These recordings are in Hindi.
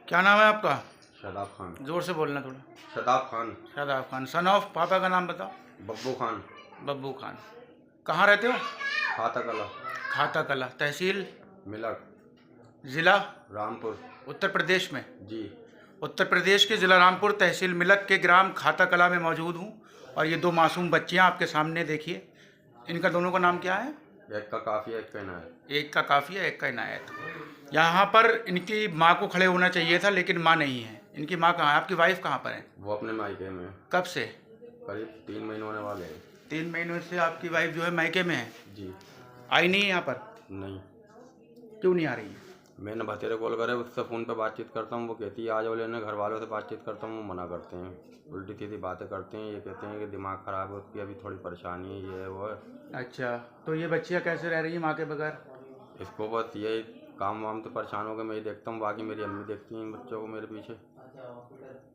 क्या नाम है आपका? शादाब खान। जोर से बोलना थोड़ा। शादाब खान। शादाब खान। सन ऑफ पापा का नाम बताओ। बब्बू खान। बब्बू खान। कहाँ रहते हो? खाता कला। खाता कला। तहसील? मिलक। ज़िला? रामपुर। उत्तर प्रदेश में? जी। उत्तर प्रदेश के ज़िला रामपुर, तहसील मिलक के ग्राम खाता कला में मौजूद हूँ। और ये दो मासूम बच्चियाँ आपके सामने देखिए। इनका दोनों का नाम क्या है? एक का काफिया, एक का इनायत। एक का काफिया, एक का इनायत। यहाँ पर इनकी माँ को खड़े होना चाहिए था, लेकिन माँ नहीं है। इनकी माँ कहाँ है? आपकी वाइफ कहाँ पर है? वो अपने मायके में है। कब से? करीब 3 महीने होने वाले हैं। 3 महीनों से आपकी वाइफ जो है मायके में है? जी। आई नहीं है यहाँ पर? नहीं। क्यों नहीं आ रही है? मैंने भतेरे कॉल करे, उससे फ़ोन पे बातचीत करता हूँ, वो कहती है आ जाओ लेने। घर वालों से बातचीत करता हूँ, वो मना करते हैं, उल्टी सीधी बातें करते हैं। ये कहते हैं कि दिमाग ख़राब है उसकी, अभी थोड़ी परेशानी है, ये है वो है। अच्छा, तो ये बच्चियाँ कैसे रह रही है माँ के बगैर? इसको बस यही काम वाम तो परेशान हो गए, मैं ही देखता हूँ, बाकी मेरी अम्मी देखती हैं इन बच्चों को मेरे पीछे।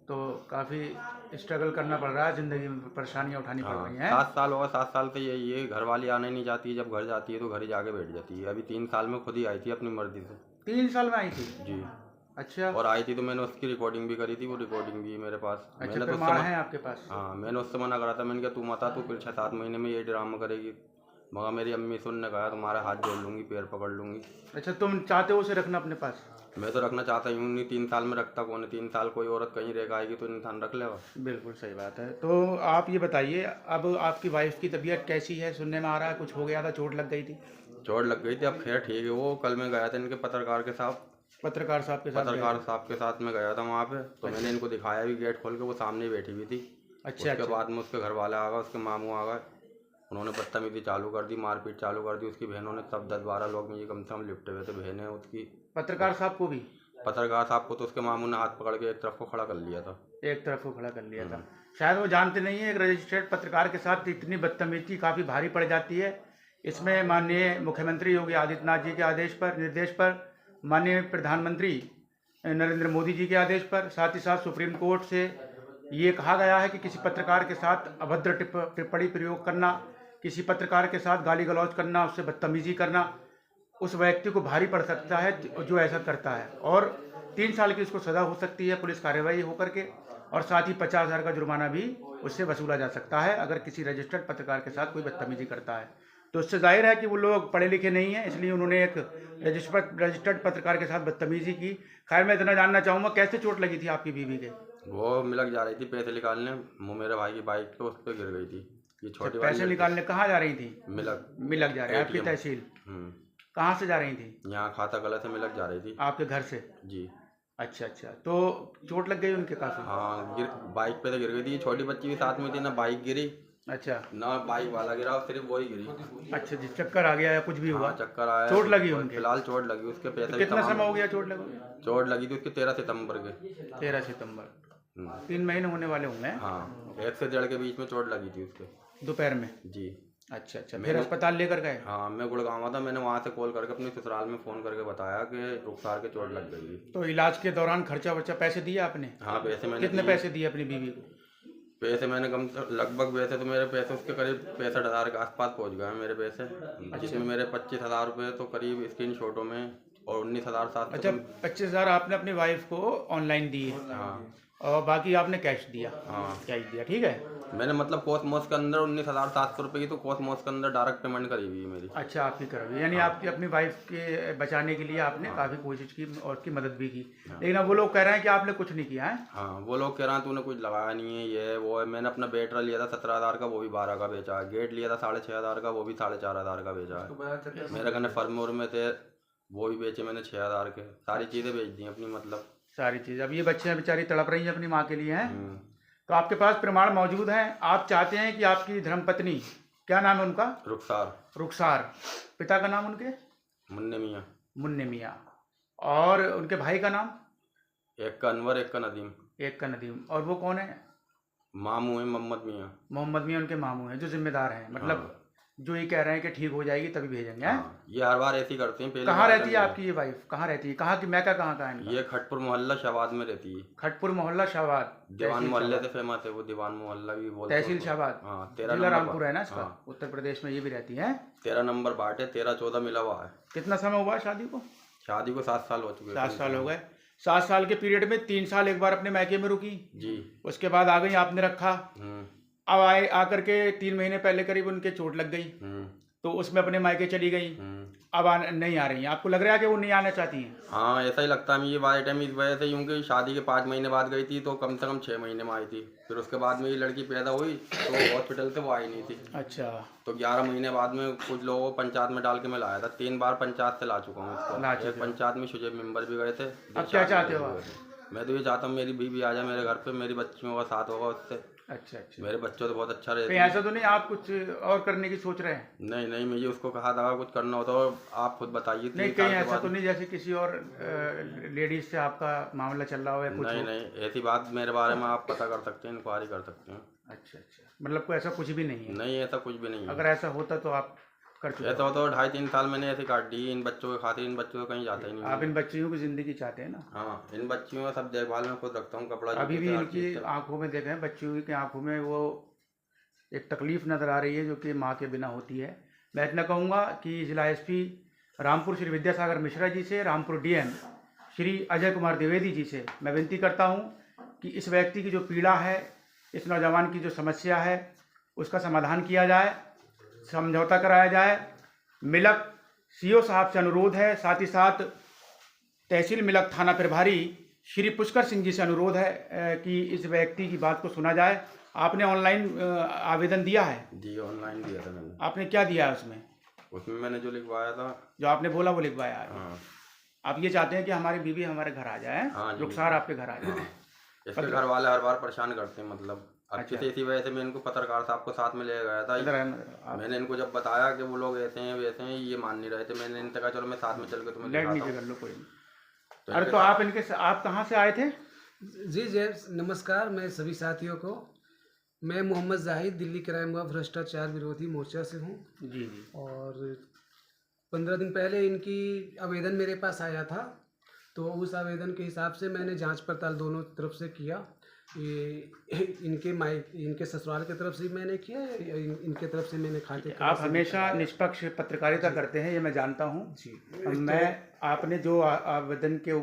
तो काफ़ी स्ट्रगल करना पड़ रहा है, ज़िंदगी में परेशानियाँ उठानी पड़ हाँ, रही हैं। 7 साल होगा। 7 साल से ये घर वाली आने नहीं जाती है। जब घर जाती है तो घर ही जाके बैठ जाती है। अभी 3 साल में खुद ही आई थी अपनी मर्जी से। 3 साल में आई थी? जी। अच्छा। और आई थी तो मैंने उसकी रिकॉर्डिंग भी करी थी, वो रिकॉर्डिंग भी है मेरे पास। अच्छा, मैंने तो उससे प्रमाण है आपके पास? हाँ, मैंने उससे मना करा था। मैंने कहा तू मत आ, तू फिर 6-7 महीने में ये ड्रामा करेगी। मगर मेरी अम्मी सुनने कहा तुम्हारा हाथ जोड़ लूँगी, पैर पकड़ लूँगी। अच्छा, तुम चाहते हो उसे रखना अपने पास? मैं तो रखना चाहता ही हूँ नहीं। 3 साल में रखता कौन है? 3 साल कोई औरत कहीं रह आएगी तो इंसान रख लेगा। बिल्कुल सही बात है। तो आप ये बताइए, अब आपकी वाइफ की तबीयत कैसी है? सुनने में आ रहा है कुछ हो गया था, चोट लग गई थी। चोट लग गई थी, अब खैर ठीक है। वो कल मैं गया था इनके पत्रकार के साथ। पत्रकार साहब के साथ गए पत्रकार थे? साहब के साथ में गया था वहाँ पे, तो मैंने इनको दिखाया भी गेट खोल के, वो सामने ही बैठी हुई थी। अच्छा उसके अच्छा। बाद में उसके घर वाले आ गए, उसके मामू आ गए। उन्होंने बदतमीजी चालू कर दी, मारपीट चालू कर दी। उसकी बहनों ने सब 10-12 लोग मुझे कम से कम लिपटे हुए थे, बहनें उसकी। पत्रकार साहब को भी? पत्रकार साहब को तो उसके मामू ने हाथ पकड़ के एक तरफ को खड़ा कर लिया था। एक तरफ को खड़ा कर लिया था। शायद वो जानते नहीं है, एक रजिस्टर्ड पत्रकार के साथ इतनी बदतमीजी काफ़ी भारी पड़ जाती है। इसमें माननीय मुख्यमंत्री योगी आदित्यनाथ जी के आदेश पर, निर्देश पर, माननीय प्रधानमंत्री नरेंद्र मोदी जी के आदेश पर, साथ ही साथ सुप्रीम कोर्ट से ये कहा गया है कि किसी पत्रकार के साथ अभद्र टिप्पणी प्रयोग करना, किसी पत्रकार के साथ गाली गलौज करना, उससे बदतमीजी करना, उस व्यक्ति को भारी पड़ सकता है जो ऐसा करता है। और 3 साल की उसको सज़ा हो सकती है पुलिस कार्रवाई होकर के, और साथ ही 50,000 का जुर्माना भी उससे वसूला जा सकता है अगर किसी रजिस्टर्ड पत्रकार के साथ कोई बदतमीजी करता है। तो उससे जाहिर है कि वो लोग पढ़े लिखे नहीं हैं, इसलिए उन्होंने एक रजिस्टर्ड पत्रकार के साथ बदतमीजी की। खैर, मैं इतना जानना चाहूँगा, कैसे चोट लगी थी आपकी बीवी के? वो मिलक जा रही थी पैसे निकालने, वो मेरे भाई की बाइक पे उस पर गिर गई थी। ये छोटी वाली पैसे निकालने कहाँ जा रही थी? मिलक। मिलक जा रही है? आपकी ATM। तहसील? कहाँ से जा रही थी? यहाँ खाता कला से मिलक जा रही थी। आपके घर से? जी। अच्छा अच्छा। तो चोट लग गई उनके काफ़ी? हाँ, बाइक पे तो गिर गई थी। छोटी बच्ची भी साथ में थी, ना बाइक गिरी अच्छा। ना बाइक वाला गिरा, सिर्फ वही गिरी। अच्छा जी, चक्कर आ गया या कुछ भी हुआ? हाँ, चक्कर आया। चोट लगी उनके? फिलहाल चोट लगी उसके पैसे तो भी कितना तमाम। समय हो गया चोट लगी? चोट लगी थी उसके 13 सितंबर के। 13 सितंबर। 3 महीने होने वाले होंगे। हाँ, 1 से 1.5 के बीच में चोट लगी थी उसके, दोपहर में? जी। अच्छा अच्छा। फिर अस्पताल लेकर गए? हाँ, मैं गुड़गांव था। मैंने वहाँ से कॉल करके अपने ससुराल में फ़ोन करके बताया कि रुखसार के चोट लग गई। तो इलाज के दौरान खर्चा वर्चा पैसे दिए आपने? हाँ, पैसे मैंने कितने पैसे दिए अपनी बीवी को? पैसे मैंने कम लगभग, वैसे तो मेरे पैसे उसके करीब 65,000 के आसपास पहुँच गए हैं मेरे पैसे। जिसमें मेरे 25,000 रुपये तो करीब स्क्रीन शॉटों में, और 19,700। अच्छा, 25,000 आपने अपनी वाइफ को ऑनलाइन दिए? हाँ। और बाकी आपने कैश दिया? हाँ, कैश दिया, ठीक है। मैंने मतलब कॉस्मोस के अंदर 19,700 रुपये की तो कॉस्मोस के अंदर डायरेक्ट पेमेंट करी हुई है मेरी। अच्छा, आपकी करवी, यानी आपकी अपनी वाइफ के बचाने के लिए आपने काफ़ी कोशिश की और उसकी मदद भी की। लेकिन अब वो लोग कह रहे हैं कि आपने कुछ नहीं किया है। हाँ, वो लोग कह रहे हैं तूने कुछ लगाया नहीं है, ये वो है। मैंने अपना बैटरा लिया था 17,000 का, वो भी 12 का बेचा है। गेट लिया था 6,500 का, वो भी 4,500 का बेचा है। मेरे कहने फर्मोर में थे, वो भी बेचे मैंने 6,000 के। सारी चीज़ें बेच दी अपनी, मतलब सारी चीज़। अब ये बच्चियाँ बेचारी तड़प रही हैं अपनी माँ के लिए हैं। तो आपके पास प्रमाण मौजूद हैं। आप चाहते हैं कि आपकी धर्मपत्नी, क्या नाम है उनका? रुखसार। रुखसार। पिता का नाम उनके? मुन्ने मियाँ। मुन्ने मियाँ। और उनके भाई का नाम? एक का अनवर, एक का नदीम। एक का नदीम। और वो कौन है? मामू है मोहम्मद मियाँ। मोहम्मद मियाँ उनके मामू हैं जो जिम्मेदार हैं, मतलब जो ये कह रहे हैं कि ठीक हो जाएगी तभी भेजेंगे। हैं? हाँ, ये हर बार ऐसी करते हैं। पहले कहाँ रहती है आपकी ये वाइफ? कहाँ रहती है? कहाँ की मैका कहाँ का है इनका? ये खटपुर मोहल्ला शाहबाद में रहती है। खटपुर मोहल्ला शाहबाद, दीवान मोहल्ले से फेमस है वो, दीवान मोहल्ला भी बोलते हैं तहसील उसको। शाहबाद, हाँ, 13 जिला नंबर रामपुर है ना इसका? हाँ, उत्तर प्रदेश में ये भी रहती है। 13 नंबर बाट है, 13-14 मिला हुआ है। कितना समय हुआ शादी को? शादी को 7 साल हो चुके हैं। 7 साल हो गए। 7 साल के पीरियड में 3 साल एक बार अपने मायके में रुकी, जी। उसके बाद आ गई, आपने रखा। अब आए आकर के 3 महीने पहले करीब उनके चोट लग गई, तो उसमें अपने मायके चली गई। अब नहीं आ रही हैं, आपको लग रहा है कि वो नहीं आना चाहती हैं? हाँ, ऐसा ही लगता है मुझे बाय टाइम इस वजह से, क्योंकि शादी के 5 महीने बाद गई थी तो कम से कम 6 महीने में आई थी। फिर उसके बाद में ये लड़की पैदा हुई तो हॉस्पिटल से वो आई नहीं थी। अच्छा। तो 11 महीने बाद में कुछ लोगों को पंचायत में डाल के मैं लाया था। 3 बार पंचायत से ला चुका हूँ इसको। एक पंचायत में शुजेब मेंबर भी गए थे। अब क्या चाहते हो आप? मैं तो ये चाहता हूँ मेरी बीवी आ जाए मेरे घर पे, मेरी बच्चियों का साथ होगा उससे। अच्छा अच्छा। मेरे बच्चों तो बहुत अच्छा रहते कहीं हैं। ऐसा तो नहीं आप कुछ और करने की सोच रहे हैं? नहीं नहीं, मुझे उसको कहा था कुछ करना होता तो आप खुद बताइए। नहीं, कहीं ऐसा तो नहीं जैसे किसी और लेडीज से आपका मामला चल रहा हो या कुछ? नहीं नहीं, ऐसी बात मेरे बारे में आप पता कर सकते हैं, इंक्वायरी कर सकते हैं। अच्छा अच्छा, मतलब कोई ऐसा कुछ भी नहीं है? नहीं, ऐसा कुछ भी नहीं है। अगर ऐसा होता तो आप कर चुके? ऐसा होता तो 2.5-3 साल मैंने ऐसे काट दी इन बच्चों के खातिर। इन बच्चों को कहीं जाता ही नहीं। आप इन बच्चियों की जिंदगी चाहते हैं ना? हाँ, इन बच्चियों का सब देखभाल मैं खुद रखता हूँ, कपड़ा अभी भी इनकी आंखों में देखें, बच्चियों की आंखों में वो एक तकलीफ नज़र आ रही है जो कि माँ के बिना होती है। मैं इतना कहूँगा कि जिला एसपी रामपुर श्री विद्यासागर मिश्रा जी से, रामपुर डीएम श्री अजय कुमार द्विवेदी जी से मैं विनती करता हूँ कि इस व्यक्ति की जो पीड़ा है, इस नौजवान की जो समस्या है, उसका समाधान किया जाए, समझौता कराया जाए। मिलक सीओ साहब से अनुरोध है, साथ ही साथ तहसील मिलक थाना प्रभारी श्री पुष्कर सिंह जी से अनुरोध है कि इस व्यक्ति की बात को सुना जाए। आपने ऑनलाइन आवेदन दिया है? जी, ऑनलाइन दिया था मैंने। आपने क्या दिया है उसमें? उसमें मैंने जो लिखवाया था, जो आपने बोला वो लिखवाया है। हाँ। आप ये चाहते हैं कि हमारी बीवी हमारे घर आ जाए? हाँ जी। रुखसार आपके घर आ जाए? इसके घर वाले हर बार परेशान करते हैं, मतलब अच्छे से। इसी वजह से मैं इनको पत्रकार साहब को साथ में ले गया था। मैंने इनको जब बताया कि वो लोग ऐसे हैं वैसे हैं, ये मान नहीं रहे थे। मैंने इनसे कहा चलो मैं साथ में चल के तुम्हें लेट दिखाता नीचे हूं। कर लो, कोई नहीं। अरे तो आप कहाँ से आए थे? जी जय नमस्कार, मैं सभी साथियों को, मैं मोहम्मद जाहिद दिल्ली क्राइम व भ्रष्टाचार विरोधी मोर्चा से हूँ। जी जी। और 15 दिन पहले इनकी आवेदन मेरे पास आया था, तो उस आवेदन के हिसाब से मैंने जांच पड़ताल दोनों तरफ से किया। ये इनके ससुराल की तरफ से मैंने किया, इनके तरफ से मैंने खाते। आप हमेशा निष्पक्ष पत्रकारिता करते हैं, ये मैं जानता हूँ जी। मैं आपने जो आवेदन के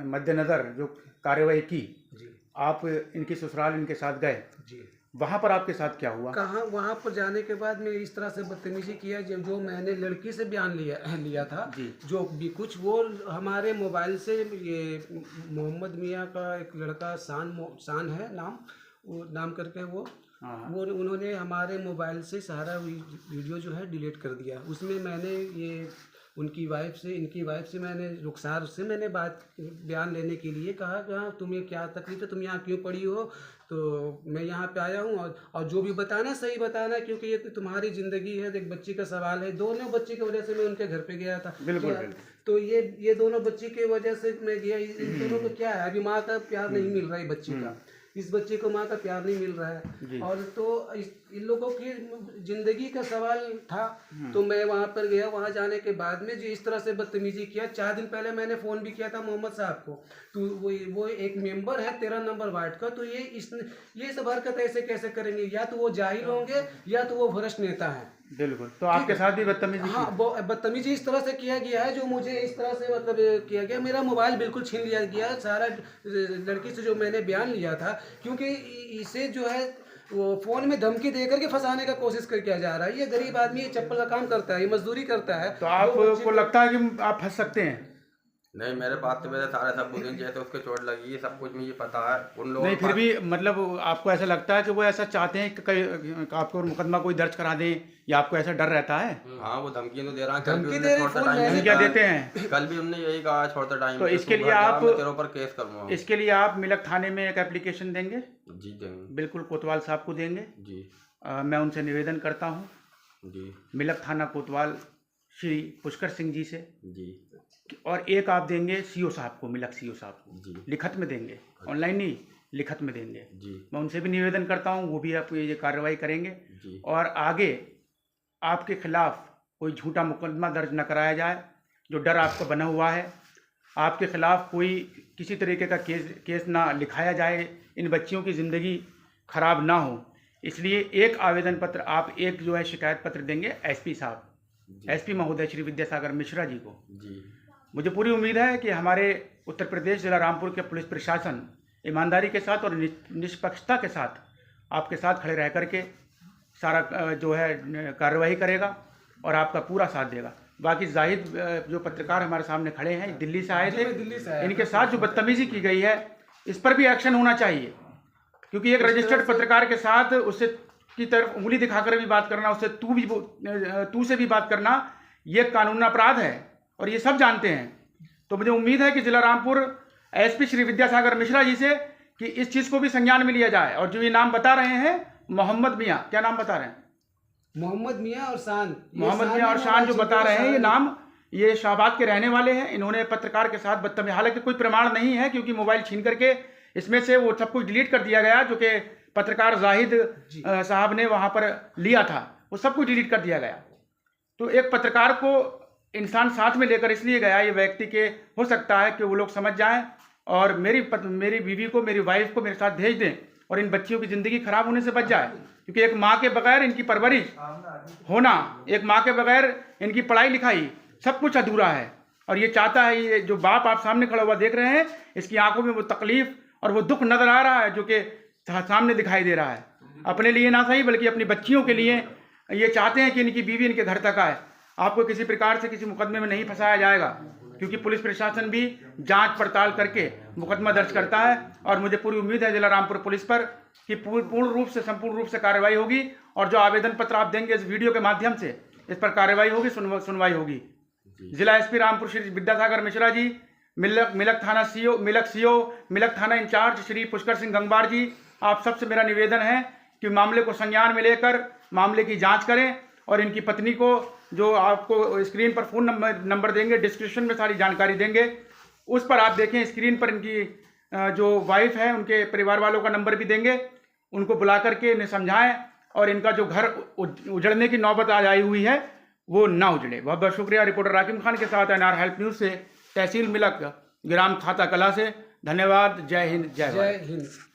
मद्देनज़र जो कार्रवाई की जी, आप इनकी ससुराल इनके साथ गए जी, वहाँ पर आपके साथ क्या हुआ? कहाँ वहाँ पर जाने के बाद में इस तरह से बदतमीजी किया जो मैंने लड़की से बयान लिया था जी। जो भी कुछ वो हमारे मोबाइल से, ये मोहम्मद मियाँ का एक लड़का शान है नाम, वो नाम करके वो उन्होंने हमारे मोबाइल से सारा वीडियो जो है डिलीट कर दिया। उसमें मैंने ये इनकी वाइफ से मैंने रुखसार से मैंने बयान लेने के लिए कहा कि हाँ तुम्हें क्या तकलीफ है, तुम यहाँ क्यों पड़ी हो, तो मैं यहाँ पे आया हूँ और जो भी बताना सही बताना, क्योंकि ये तुम्हारी ज़िंदगी है, एक बच्ची का सवाल है। दोनों बच्ची की वजह से मैं उनके घर पे गया था। बिल्कुल। तो ये दोनों बच्ची की वजह से मैं गया। इन दोनों को क्या है, अभी माँ का प्यार नहीं मिल रहा है बच्ची का, इस बच्चे को माँ का प्यार नहीं मिल रहा है। और तो इन लोगों की ज़िंदगी का सवाल था। तो मैं वहाँ पर गया, वहाँ जाने के बाद में जो इस तरह से बदतमीजी किया। 4 दिन पहले मैंने फ़ोन भी किया था मोहम्मद साहब को, तो वो एक मेंबर है 13 नंबर वार्ड का, तो ये सब हरकत ऐसे कैसे करेंगे? या तो वो जाहिल होंगे या तो वो भ्रष्ट नेता है। बिल्कुल। तो आपके साथ भी बदतमीजी? हाँ, बदतमीजी इस तरह से किया गया है, जो मुझे इस तरह से मतलब किया गया। मेरा मोबाइल बिल्कुल छीन लिया गया, सारा लड़की से जो मैंने बयान लिया था, क्योंकि इसे जो है वो फ़ोन में धमकी दे करके फंसाने का कोशिश कर किया जा रहा है। ये गरीब आदमी, ये चप्पल का काम करता है, ये मजदूरी करता है। तो आपको लगता है कि आप फंस सकते हैं? नहीं, मेरे पास तो मेरे सारे सब बुजुर्ग जैसे उसके चोट लगी है, सब कुछ मुझे पता है। उन लोगों नहीं, फिर भी मतलब आपको ऐसा लगता है कि वो ऐसा चाहते हैं कि आपको मुकदमा कोई दर्ज करा दें, या आपको ऐसा डर रहता है? हाँ, वो धमकी तो दे रहा है। धमकियाँ देते हैं? कल भी उनने यही कहा छोड़ता टाइम। तो इसके लिए आप तेरे ऊपर केस करूँगा। इसके लिए आप मिलक थाने में एक एप्लीकेशन देंगे? जी देंगे। बिल्कुल, कोतवाल साहब को देंगे जी। मैं उनसे निवेदन करता हूँ जी। मिलक थाना कोतवाल श्री पुष्कर सिंह जी से जी। और एक आप देंगे सीओ साहब को, मिलक सीओ साहब को जी। लिखत में देंगे, ऑनलाइन नहीं, लिखत में देंगे जी। मैं उनसे भी निवेदन करता हूँ, वो भी आप ये कार्रवाई करेंगे जी। और आगे आपके खिलाफ कोई झूठा मुकदमा दर्ज न कराया जाए। जो डर आपका बना हुआ है, आपके खिलाफ कोई किसी तरीके का केस ना लिखाया जाए, इन बच्चियों की ज़िंदगी खराब ना हो, इसलिए एक आवेदन पत्र आप एक जो है शिकायत पत्र देंगे एसपी साहब, एसपी महोदय श्री विद्यासागर मिश्रा जी को। जी। मुझे पूरी उम्मीद है कि हमारे उत्तर प्रदेश जिला रामपुर के पुलिस प्रशासन ईमानदारी के साथ और निष्पक्षता के साथ आपके साथ खड़े रह करके सारा जो है कार्रवाई करेगा और आपका पूरा साथ देगा। बाकी जाहिद जो पत्रकार हमारे सामने खड़े हैं, दिल्ली से आए थे, इनके साथ जो बदतमीजी की गई है इस पर भी एक्शन होना चाहिए, क्योंकि एक रजिस्टर्ड पत्रकार के साथ उससे की तरफ उंगली दिखाकर भी बात करना, उससे तू से भी बात करना, ये कानूनी अपराध है और ये सब जानते हैं। तो मुझे उम्मीद है कि जिला रामपुर एसपी श्री विद्यासागर मिश्रा जी से कि इस चीज़ को भी संज्ञान में लिया जाए। और जो ये नाम बता रहे हैं मोहम्मद मियाँ, क्या नाम बता रहे हैं? मोहम्मद मियाँ और शान, मोहम्मद मियाँ और शान जो बता रहे हैं, ये नाम ये शाहबाद के रहने वाले हैं। इन्होंने पत्रकार के साथ बदतमीजी, हालांकि कोई प्रमाण नहीं है क्योंकि मोबाइल छीन करके इसमें से वो सब कुछ डिलीट कर दिया गया जो कि पत्रकार जाहिद साहब ने वहाँ पर लिया था, वो सब कुछ डिलीट कर दिया गया। तो एक पत्रकार को इंसान साथ में लेकर इसलिए गया, ये व्यक्ति के हो सकता है कि वो लोग समझ जाएं और मेरी बीवी को, मेरी वाइफ को मेरे साथ भेज दें और इन बच्चियों की ज़िंदगी खराब होने से बच जाए। क्योंकि एक माँ के बगैर इनकी परवरिश होना, एक माँ के बगैर इनकी पढ़ाई लिखाई सब कुछ अधूरा है। और ये चाहता है, ये जो बाप आप सामने खड़ा हुआ देख रहे हैं, इसकी आंखों में वो तकलीफ और वो दुख नजर आ रहा है जो कि सामने दिखाई दे रहा है। अपने लिए ना सही बल्कि अपनी बच्चियों के लिए ये चाहते हैं कि इनकी बीवी इनके घर तक आए। आपको किसी प्रकार से किसी मुकदमे में नहीं फंसाया जाएगा, क्योंकि पुलिस प्रशासन भी जांच पड़ताल करके मुकदमा दर्ज करता है। और मुझे पूरी उम्मीद है जिला रामपुर पुलिस पर कि संपूर्ण रूप से कार्रवाई होगी और जो आवेदन पत्र आप देंगे इस वीडियो के माध्यम से, इस पर कार्रवाई होगी, सुनवाई होगी। जिला एसपी रामपुर श्री विद्यासागर मिश्रा जी, मिलक थाना इंचार्ज श्री पुष्कर सिंह गंगवार जी, आप सबसे मेरा निवेदन है कि मामले को संज्ञान में लेकर मामले की जांच करें और इनकी पत्नी को, जो आपको स्क्रीन पर फ़ोन नंबर देंगे, डिस्क्रिप्शन में सारी जानकारी देंगे, उस पर आप देखें। स्क्रीन पर इनकी जो वाइफ है उनके परिवार वालों का नंबर भी देंगे, उनको बुला करके इन्हें समझाएं और इनका जो घर उजड़ने की नौबत आज आई हुई है वो ना उजड़े। बहुत बहुत शुक्रिया। रिपोर्टर राकिम खान के साथ एनआर हेल्प न्यूज़ से, तहसील मिलक, ग्राम खाता कला से। धन्यवाद। जय हिंद, जय भारत।